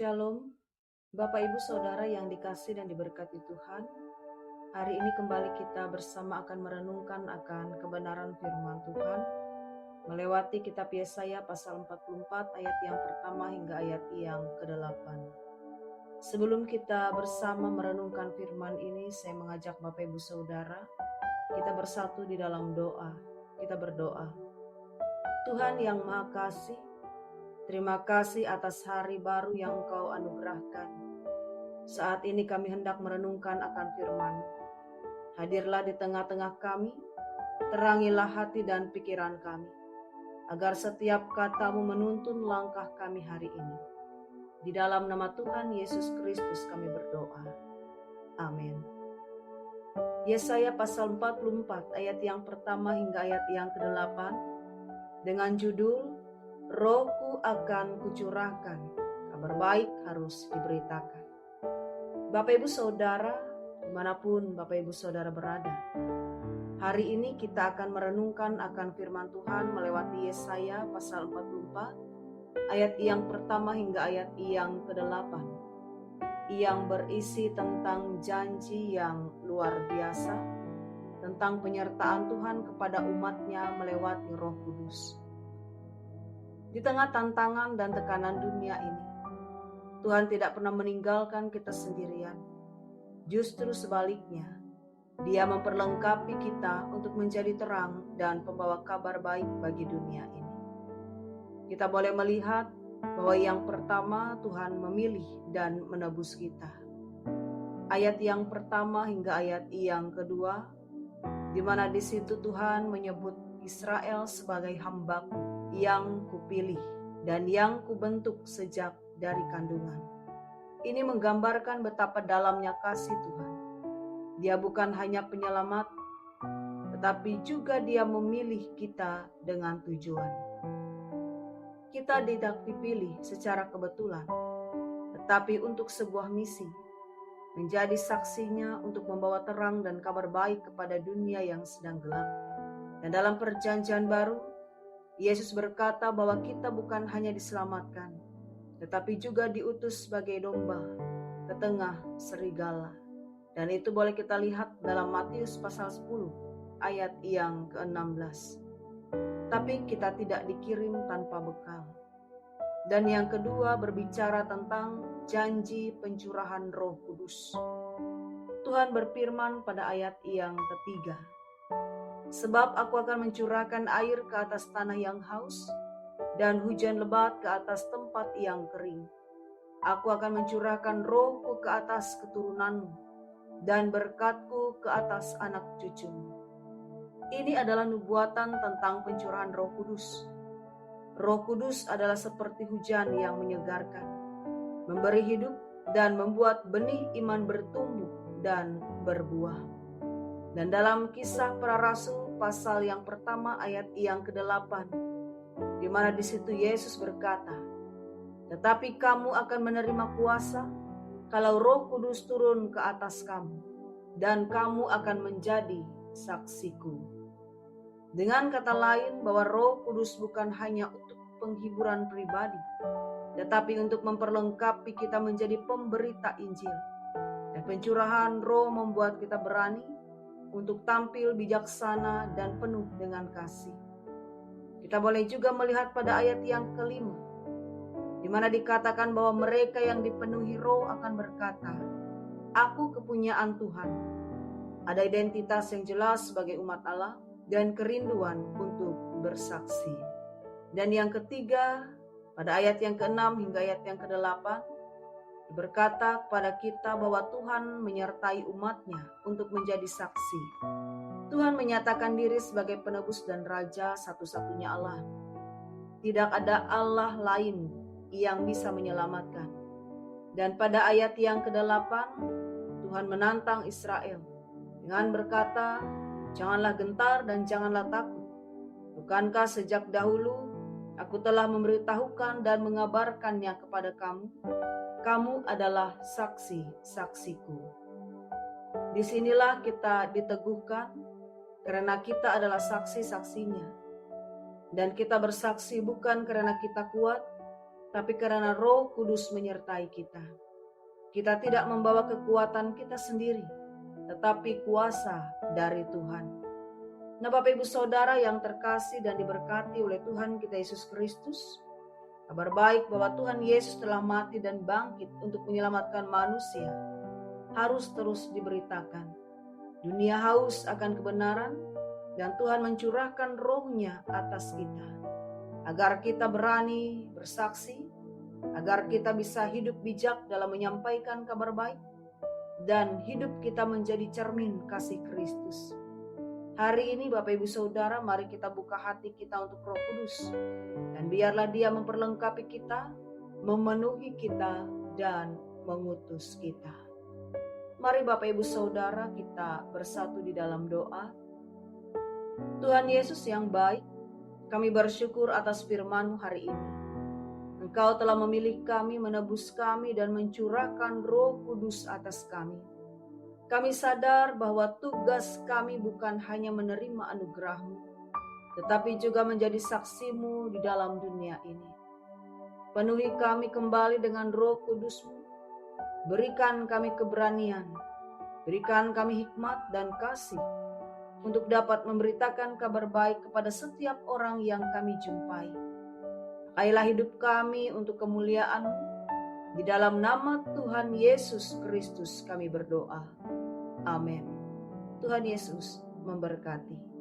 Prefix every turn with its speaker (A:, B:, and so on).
A: Shalom, Bapak Ibu Saudara yang dikasih dan diberkati Tuhan. Hari ini kembali kita bersama akan merenungkan akan kebenaran firman Tuhan melewati kitab Yesaya pasal 44 ayat yang pertama hingga ayat yang ke-8. Sebelum kita bersama merenungkan firman ini, saya mengajak Bapak Ibu Saudara kita bersatu di dalam doa. Kita berdoa. Tuhan yang Maha Kasih, terima kasih atas hari baru yang Engkau anugerahkan. Saat ini kami hendak merenungkan akan firman. Hadirlah di tengah-tengah kami, terangilah hati dan pikiran kami, agar setiap kata-Mu menuntun langkah kami hari ini. Di dalam nama Tuhan Yesus Kristus kami berdoa. Amin. Yesaya pasal 44 ayat yang pertama hingga ayat yang ke-8 dengan judul Rohku akan kucurahkan, kabar baik harus diberitakan. Bapak Ibu Saudara, dimanapun Bapak Ibu Saudara berada, hari ini kita akan merenungkan akan firman Tuhan melewati Yesaya pasal 44 ayat yang pertama hingga ayat yang ke-8 yang berisi tentang janji yang luar biasa, tentang penyertaan Tuhan kepada umatnya melewati Roh Kudus. Di tengah tantangan dan tekanan dunia ini, Tuhan tidak pernah meninggalkan kita sendirian. Justru sebaliknya, Dia memperlengkapi kita untuk menjadi terang dan pembawa kabar baik bagi dunia ini. Kita boleh melihat bahwa yang pertama Tuhan memilih dan menebus kita. Ayat yang pertama hingga ayat yang kedua, di mana di situ Tuhan menyebut Israel sebagai hamba-Ku yang kupilih dan yang kubentuk sejak dari kandungan. Ini menggambarkan betapa dalamnya kasih Tuhan. Dia bukan hanya penyelamat, tetapi juga Dia memilih kita dengan tujuan. Kita tidak dipilih secara kebetulan, tetapi untuk sebuah misi, menjadi saksinya untuk membawa terang dan kabar baik kepada dunia yang sedang gelap. Dan dalam perjanjian baru, Yesus berkata bahwa kita bukan hanya diselamatkan, tetapi juga diutus sebagai domba ke tengah serigala. Dan itu boleh kita lihat dalam Matius pasal 10 ayat yang ke-16. Tapi kita tidak dikirim tanpa bekal. Dan yang kedua berbicara tentang janji pencurahan Roh Kudus. Tuhan berfirman pada ayat yang ketiga, sebab aku akan mencurahkan air ke atas tanah yang haus dan hujan lebat ke atas tempat yang kering. Aku akan mencurahkan rohku ke atas keturunanmu dan berkatku ke atas anak cucumu. Ini adalah nubuatan tentang pencurahan Roh Kudus. Roh Kudus adalah seperti hujan yang menyegarkan, memberi hidup dan membuat benih iman bertumbuh dan berbuah. Dan dalam Kisah Para Rasul pasal yang pertama ayat yang ke-8, di mana di situ Yesus berkata, tetapi kamu akan menerima kuasa kalau Roh Kudus turun ke atas kamu, dan kamu akan menjadi saksiku. Dengan kata lain, bahwa Roh Kudus bukan hanya untuk penghiburan pribadi, tetapi untuk memperlengkapi kita menjadi pemberita Injil. Dan pencurahan Roh membuat kita berani untuk tampil bijaksana dan penuh dengan kasih. Kita boleh juga melihat pada ayat yang kelima, di mana dikatakan bahwa mereka yang dipenuhi Roh akan berkata, Aku kepunyaan Tuhan. Ada identitas yang jelas sebagai umat Allah dan kerinduan untuk bersaksi. Dan yang ketiga, pada ayat yang ke-6 hingga ayat yang ke-8, berkata kepada kita bahwa Tuhan menyertai umatnya untuk menjadi saksi. Tuhan menyatakan diri sebagai penebus dan raja satu-satunya Allah. Tidak ada Allah lain yang bisa menyelamatkan. Dan pada ayat yang ke-8, Tuhan menantang Israel dengan berkata, janganlah gentar dan janganlah takut. Bukankah sejak dahulu aku telah memberitahukan dan mengabarkannya kepada kamu? Kamu adalah saksi-saksiku. Disinilah kita diteguhkan karena kita adalah saksi-saksinya. Dan kita bersaksi bukan karena kita kuat, tapi karena Roh Kudus menyertai kita. Kita tidak membawa kekuatan kita sendiri, tetapi kuasa dari Tuhan. Nah, Bapak Ibu Saudara yang terkasih dan diberkati oleh Tuhan kita Yesus Kristus, kabar baik bahwa Tuhan Yesus telah mati dan bangkit untuk menyelamatkan manusia harus terus diberitakan. Dunia haus akan kebenaran dan Tuhan mencurahkan Roh-Nya atas kita, agar kita berani bersaksi, agar kita bisa hidup bijak dalam menyampaikan kabar baik, dan hidup kita menjadi cermin kasih Kristus. Hari ini Bapak Ibu Saudara, mari kita buka hati kita untuk Roh Kudus, dan biarlah Dia memperlengkapi kita, memenuhi kita, dan mengutus kita. Mari Bapak Ibu Saudara, kita bersatu di dalam doa. Tuhan Yesus yang baik, kami bersyukur atas firman-Mu hari ini. Engkau telah memilih kami, menebus kami, dan mencurahkan Roh Kudus atas kami. Kami sadar bahwa tugas kami bukan hanya menerima anugerah-Mu, tetapi juga menjadi saksi-Mu di dalam dunia ini. Penuhi kami kembali dengan Roh Kudus-Mu. Berikan kami keberanian, berikan kami hikmat dan kasih untuk dapat memberitakan kabar baik kepada setiap orang yang kami jumpai. Pakailah hidup kami untuk kemuliaan-Mu. Di dalam nama Tuhan Yesus Kristus kami berdoa. Amin. Tuhan Yesus memberkati.